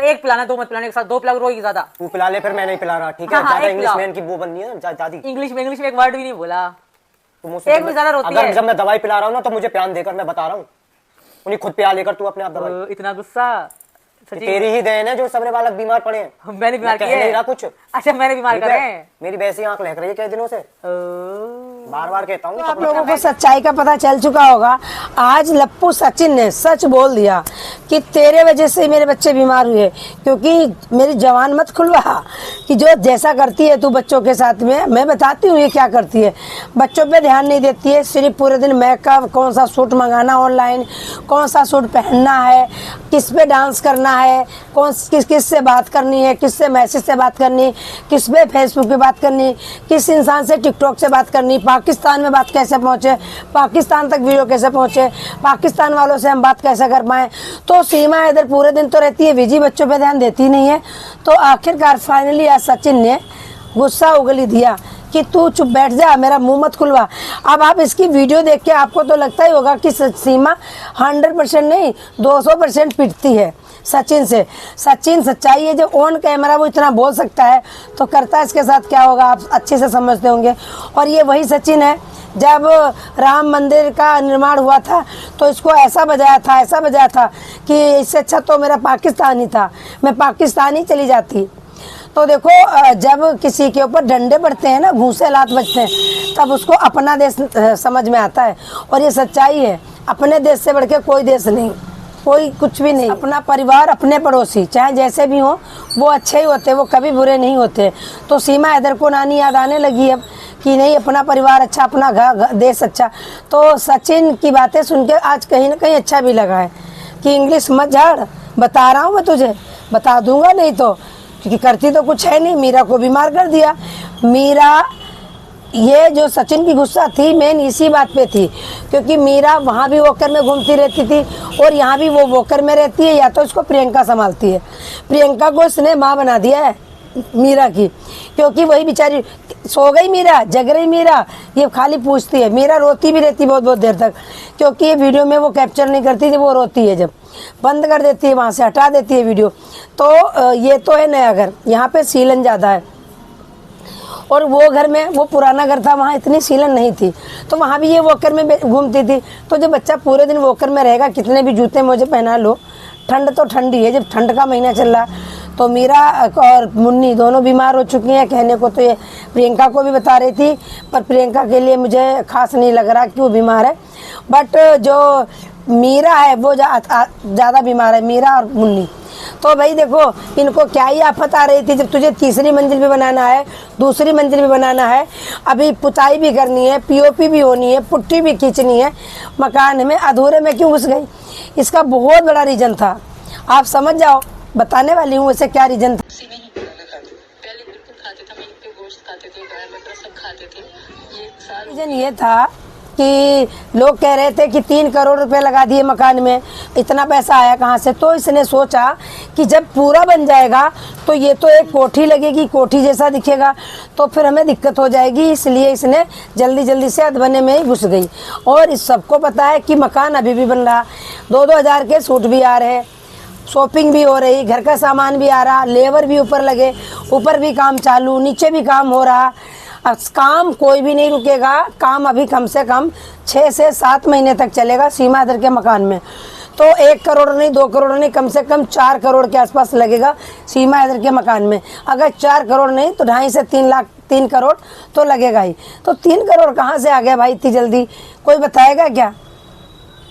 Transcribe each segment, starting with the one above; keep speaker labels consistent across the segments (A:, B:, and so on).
A: एक पिलाना, दो मत पिलाने के साथ, दो पिला रोएगी ज्यादा।
B: तू पिला ले फिर, मैं नहीं पिला रहा, ठीक है? ज्यादा इंग्लिश मैन की वो बननी है ज्यादा।
A: इंग्लिश में एक वर्ड भी नहीं बोला,
B: एक
A: भी ज्यादा रोती
B: है। जब मैं दवाई पिला रहा हूँ ना तो मुझे प्यान देकर, मैं बता रहा हूँ, उन्हें खुद पिला लेकर तू अपने आप दवाई।
A: इतना गुस्सा
B: तेरी ही देन है जो सबने बालक बीमार पड़े हैं।
A: मैंने बीमार किया
B: नहीं रहा कुछ।
A: अच्छा मैंने बीमार करे हैं।
B: मेरी वैसी आंख लहक रही है कई दिनों से, बार बार कहता हूँ।
C: तो आप लोगों को सच्चाई का पता चल चुका होगा। आज लप्पू सचिन ने सच बोल दिया कि तेरे वजह से मेरे बच्चे बीमार हुए, क्योंकि मेरी जवान मत खुलवा कि जो जैसा करती है तू बच्चों के साथ में। मैं बताती हूँ ये क्या करती है, बच्चों पे ध्यान नहीं देती है, सिर्फ पूरे दिन मेकअप, कौन सा सूट मंगाना ऑनलाइन, कौन सा सूट पहनना है, किस पे डांस करना है, किस से बात करनी है, किस से मैसेज से बात करनी, किस पे फेसबुक पे बात करनी, किस इंसान से टिकटॉक से बात करनी, पाकिस्तान में बात कैसे पहुंचे, पाकिस्तान तक वीडियो कैसे पहुंचे, पाकिस्तान वालों से हम बात कैसे कर पाए। तो सीमा इधर पूरे दिन तो रहती है बिजी, बच्चों पे ध्यान देती नहीं है। तो आखिरकार फाइनली आज सचिन ने गुस्सा उगली दिया कि तू चुप बैठ जा, मेरा मुंह मत खुलवा। अब आप इसकी वीडियो देख के आपको तो लगता ही होगा कि सीमा 100% नहीं 200% पिटती है सचिन से। सचिन सच्चाई है, जो ऑन कैमरा वो इतना बोल सकता है तो करता है इसके साथ क्या होगा आप अच्छे से समझते होंगे। और ये वही सचिन है जब राम मंदिर का निर्माण हुआ था तो इसको ऐसा बजाया था कि इससे अच्छा तो मेरा पाकिस्तान ही था, मैं पाकिस्तान ही चली जाती। तो देखो जब किसी के ऊपर डंडे पड़ते हैं ना, घूंसे लात बजते हैं, तब उसको अपना देश समझ में आता है। और ये सच्चाई है, अपने देश से बढ़ के कोई देश नहीं, कोई कुछ भी नहीं। अपना परिवार, अपने पड़ोसी चाहे जैसे भी हो वो अच्छे ही होते, वो कभी बुरे नहीं होते। तो सीमा इधर को नानी याद आने लगी अब कि नहीं अपना परिवार अच्छा, अपना देश अच्छा। तो सचिन की बातें सुन के आज कहीं ना कहीं अच्छा भी लगा है कि इंग्लिश मत झाड़, बता रहा हूँ मैं तुझे, बता दूंगा नहीं तो, क्योंकि करती तो कुछ है नहीं। मीरा को बीमार कर दिया। मीरा, ये जो सचिन की गुस्सा थी मेन इसी बात पे थी, क्योंकि मीरा वहाँ भी वोकर में घूमती रहती थी और यहाँ भी वो वोकर में रहती है, या तो इसको प्रियंका संभालती है। प्रियंका को इसने माँ बना दिया है मीरा की, क्योंकि वही बेचारी सो गई मीरा, जग रही मीरा, ये खाली पूछती है। मीरा रोती भी रहती बहुत बहुत देर तक, क्योंकि ये वीडियो में वो कैप्चर नहीं करती थी, वो रोती है, जब बंद कर देती है वहाँ से हटा देती है वीडियो। तो ये तो है नया घर, यहाँ पे सीलन ज़्यादा है। और वो घर में, वो पुराना घर था, वहाँ इतनी सीलन नहीं थी, तो वहाँ भी ये वॉकर में घूमती थी। तो जब बच्चा पूरे दिन वॉकर में रहेगा, कितने भी जूते मोजे पहना लो, ठंड तो ठंडी है, जब ठंड का महीना चल रहा। तो मीरा और मुन्नी दोनों बीमार हो चुकी हैं। कहने को तो ये प्रियंका को भी बता रही थी, पर प्रियंका के लिए मुझे खास नहीं लग रहा कि वो बीमार है। बट जो मीरा है वो ज़्यादा बीमार है, मीरा और मुन्नी। तो भाई देखो इनको क्या ही आफत आ रही थी, जब तुझे तीसरी मंजिल भी बनाना है, दूसरी मंजिल भी बनाना है, अभी पुताई भी करनी है, पीओपी भी होनी है, पुट्टी भी खींचनी है, मकान में अधूरे में क्यों घुस गई? इसका बहुत बड़ा रीजन था, आप समझ जाओ, बताने वाली हूँ वैसे क्या रीजन था।
D: पहले बिल्कुल खाते थे, मीट पे गोश्त खाते थे, गाय बकरा सब खाते थे। ये साल
C: रीजन ये था कि लोग कह रहे थे कि 3 करोड़ रुपए लगा दिए मकान में, इतना पैसा आया कहाँ से? तो इसने सोचा कि जब पूरा बन जाएगा तो ये तो एक कोठी लगेगी, कोठी जैसा दिखेगा, तो फिर हमें दिक्कत हो जाएगी, इसलिए इसने जल्दी जल्दी से अधबने में ही घुस गई। और इस सबको पता है कि मकान अभी भी बन रहा, 2-2 हज़ार के सूट भी आ रहे, शॉपिंग भी हो रही, घर का सामान भी आ रहा, लेबर भी ऊपर लगे, ऊपर भी काम चालू, नीचे भी काम हो रहा। अब काम कोई भी नहीं रुकेगा, काम अभी कम से कम 6 से 7 महीने तक चलेगा सीमा इधर के मकान में। तो 1 करोड़ नहीं, 2 करोड़ नहीं, कम से कम 4 करोड़ के आसपास लगेगा सीमा इधर के मकान में। अगर 4 करोड़ नहीं तो 2.5 से 3 लाख, 3 करोड़ तो लगेगा ही। तो 3 करोड़ कहाँ से आ गया भाई इतनी जल्दी? कोई बताएगा क्या?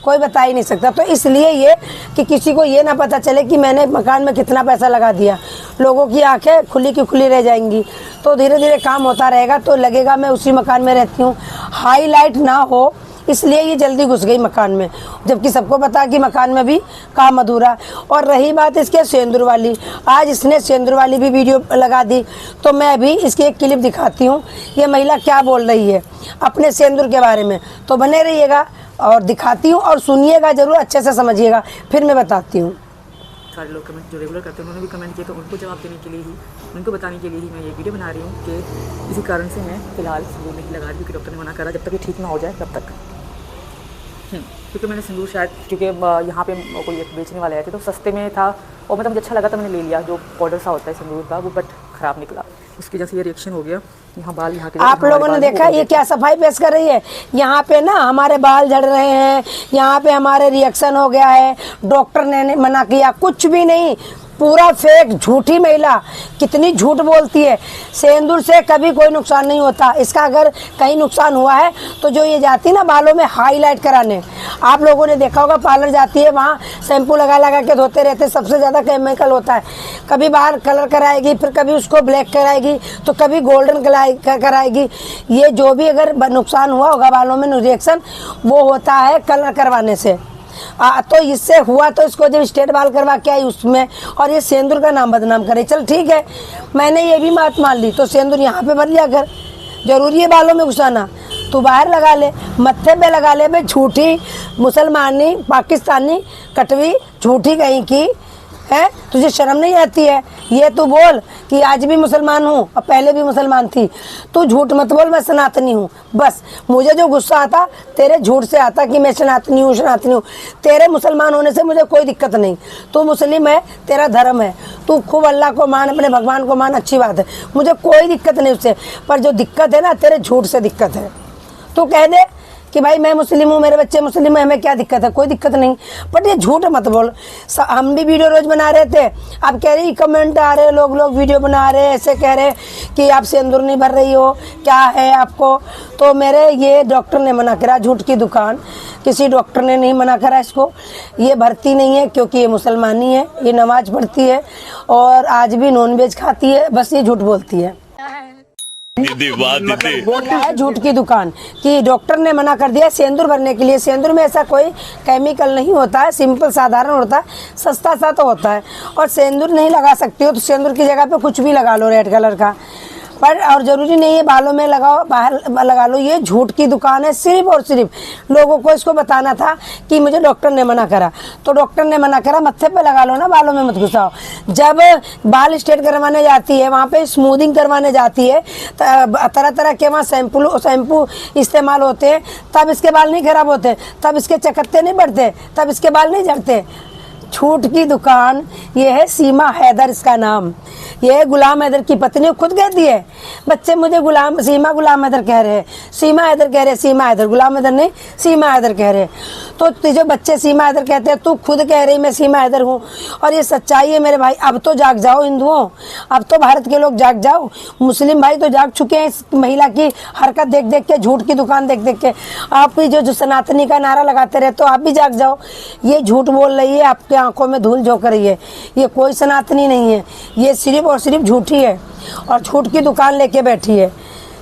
C: कोई बता ही नहीं सकता। तो इसलिए ये कि किसी को ये ना पता चले कि मैंने मकान में कितना पैसा लगा दिया, लोगों की आंखें खुली की खुली रह जाएंगी। तो धीरे धीरे काम होता रहेगा, तो लगेगा मैं उसी मकान में रहती हूँ, हाईलाइट ना हो, इसलिए ये जल्दी घुस गई मकान में, जबकि सबको पता कि मकान में भी काम अधूरा। और रही बात इसके सेंदूर वाली, आज इसने सेंदूर वाली भी वीडियो लगा दी, तो मैं अभी इसकी एक क्लिप दिखाती हूँ, ये महिला क्या बोल रही है अपने सेंदूर के बारे में। तो बने रहिएगा और दिखाती हूँ, और सुनिएगा जरूर, अच्छे से समझिएगा, फिर मैं बताती हूँ।
A: सारे लोग कमेंट जो रेगुलर करते हैं उन्होंने भी कमेंट किया, तो उनको जवाब देने के लिए ही, उनको बताने के लिए ही मैं ये वीडियो बना रही हूँ कि इसी कारण से मैं फ़िलहाल बोलने की लगा रही हूँ कि डॉक्टर ने मना करा जब तक ये ठीक ना हो जाए तब तक। क्योंकि मैंने सिंदूर शायद क्योंकि यहाँ पे कोई एक बेचने वाले आए थे तो सस्ते में था और मतलब मुझे अच्छा लगा था, मैंने ले लिया। जो पाउडर सा होता है सिंदूर का वो बट ख़राब निकला, उसकी वजह से ये रिएक्शन हो गया। यहाँ बाल यहाँ के
C: आप लोगों ने देखा ये क्या सफाई पेश कर रही है। यहाँ पे ना हमारे बाल झड़ रहे हैं, यहाँ पे हमारे रिएक्शन हो गया है, डॉक्टर ने मना किया, कुछ भी नहीं, पूरा फेक झूठी महिला। कितनी झूठ बोलती है। सिंदूर से कभी कोई नुकसान नहीं होता। इसका अगर कहीं नुकसान हुआ है तो जो ये जाती है ना बालों में हाईलाइट कराने, आप लोगों ने देखा होगा पार्लर जाती है, वहाँ शैम्पू लगा लगा के धोते रहते, सबसे ज़्यादा केमिकल होता है। कभी बाल कलर कराएगी, फिर कभी उसको ब्लैक कराएगी, तो कभी गोल्डन कराएगी। ये जो भी अगर नुकसान हुआ होगा बालों में रिएक्शन, वो होता है कलर करवाने से। तो इससे हुआ तो इसको जब स्ट्रेट बाल करवा के आई उसमें, और ये सिंदूर का नाम बदनाम करे। चल ठीक है, मैंने ये भी बात मान ली, तो सिंदूर यहाँ पे भर लिया कर, जरूरी है बालों में घुसाना? तू बाहर लगा ले, मत्थे पे लगा ले। भाई झूठी मुसलमानी, पाकिस्तानी, कटवी, झूठी कहीं की है, तुझे शर्म नहीं आती है? ये तू बोल कि आज भी मुसलमान हूँ और पहले भी मुसलमान थी। तू झूठ मत बोल, मैं सनातनी हूँ। बस मुझे जो गुस्सा आता तेरे झूठ से आता कि मैं सनातनी हूँ, सनातनी हूँ। तेरे मुसलमान होने से मुझे कोई दिक्कत नहीं। तू मुस्लिम है, तेरा धर्म है, तू खूब अल्लाह को मान, अपने भगवान को मान, अच्छी बात है, मुझे कोई दिक्कत नहीं उससे। पर जो दिक्कत है ना, तेरे झूठ से दिक्कत है। तू कह दे कि भाई मैं मुस्लिम हूँ, मेरे बच्चे मुस्लिम हैं, हमें क्या दिक्कत है? कोई दिक्कत नहीं, बट ये झूठ मत बोल। हम भी वीडियो रोज बना रहे थे, आप कह रही कमेंट आ रहे, लोग वीडियो बना रहे, ऐसे कह रहे कि आप सिंदूर नहीं भर रही हो, क्या है आपको? तो मेरे ये डॉक्टर ने मना करा, झूठ की दुकान, किसी डॉक्टर ने नहीं मना करा इसको। ये भरती नहीं है क्योंकि ये मुसलमानी है, ये नमाज पढ़ती है और आज भी नॉनवेज खाती है, बस ये झूठ बोलती है। बोल रहा है झूठ की दुकान कि डॉक्टर ने मना कर दिया सिंदूर भरने के लिए। सिंदूर में ऐसा कोई केमिकल नहीं होता है, सिंपल साधारण होता है, सस्ता सा तो होता है। और सिंदूर नहीं लगा सकती हो तो सिंदूर की जगह पे कुछ भी लगा लो रेड कलर का, पर और ज़रूरी नहीं है बालों में लगाओ, बाहर लगा लो। ये झूठ की दुकान है। सिर्फ और सिर्फ लोगों को इसको बताना था कि मुझे डॉक्टर ने मना करा, तो डॉक्टर ने मना करा, मत्थे पे लगा लो ना, बालों में मत घुसाओ। जब बाल स्ट्रेट करवाने जाती है, वहाँ पे स्मूदिंग करवाने जाती है, तरह तरह के वहाँ शैम्पू इस्तेमाल होते हैं, तब इसके बाल नहीं खराब होते, तब इसके चकत्ते नहीं बढ़ते, तब इसके बाल नहीं झड़ते। झूठ की दुकान। ये है सीमा हैदर इसका नाम, ये है गुलाम हैदर की पत्नी, खुद कहती है बच्चे मुझे सीमा गुलाम हैदर कह रहे हैं, सीमा हैदर कह रहे, सीमा हैदर, गुलाम हैदर नहीं, सीमा हैदर कह रहे। तो तुझे बच्चे सीमा हैदर कहते हैं, तू खुद कह रही मैं सीमा हैदर हूँ। और ये सच्चाई है मेरे भाई। अब तो जाग जाओ हिंदुओं, अब तो भारत के लोग जाग जाओ। मुस्लिम भाई तो जाग चुके हैं इस महिला की हरकत देख देख के, झूठ की दुकान देख देख के। आप भी जो सनातनी का नारा लगाते रहे, तो आप भी जाग जाओ। ये झूठ बोल रही है, आपके आंखों में धूल झोंक रही है। ये कोई सनातनी नहीं है, ये सिर्फ और सिर्फ झूठी है और झूठ की दुकान लेके बैठी है।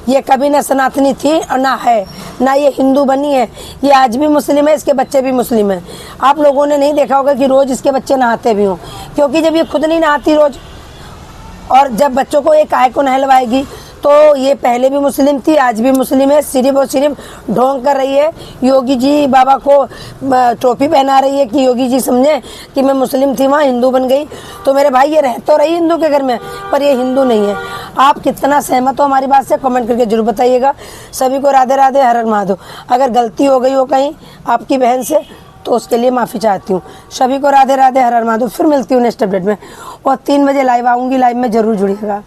C: ये कभी ना सनातनी थी और ना है, ना ये हिंदू बनी है। ये आज भी मुस्लिम है, इसके बच्चे भी मुस्लिम हैं। आप लोगों ने नहीं देखा होगा कि रोज़ इसके बच्चे नहाते भी हों, क्योंकि जब ये खुद नहीं नहाती रोज़, और जब बच्चों को ये काहे को नहलवाएगी? तो ये पहले भी मुस्लिम थी, आज भी मुस्लिम है। सिर्फ और सिर्फ ढोंग कर रही है। योगी जी बाबा को टोपी पहना रही है कि योगी जी समझे कि मैं मुस्लिम थी, वहाँ हिंदू बन गई। तो मेरे भाई ये रह तो रही हिंदू के घर में, पर ये हिंदू नहीं है। आप कितना सहमत हो हमारी बात से, कमेंट करके जरूर बताइएगा। सभी को राधे राधे, हर हर महादेव। अगर गलती हो गई हो कहीं आपकी बहन से, तो उसके लिए माफ़ी चाहती हूँ। सभी को राधे राधे, हर हर महादेव। फिर मिलती हूँ नेक्स्ट अपडेट में, और 3 बजे लाइव आऊँगी, लाइव में ज़रूर जुड़िएगा।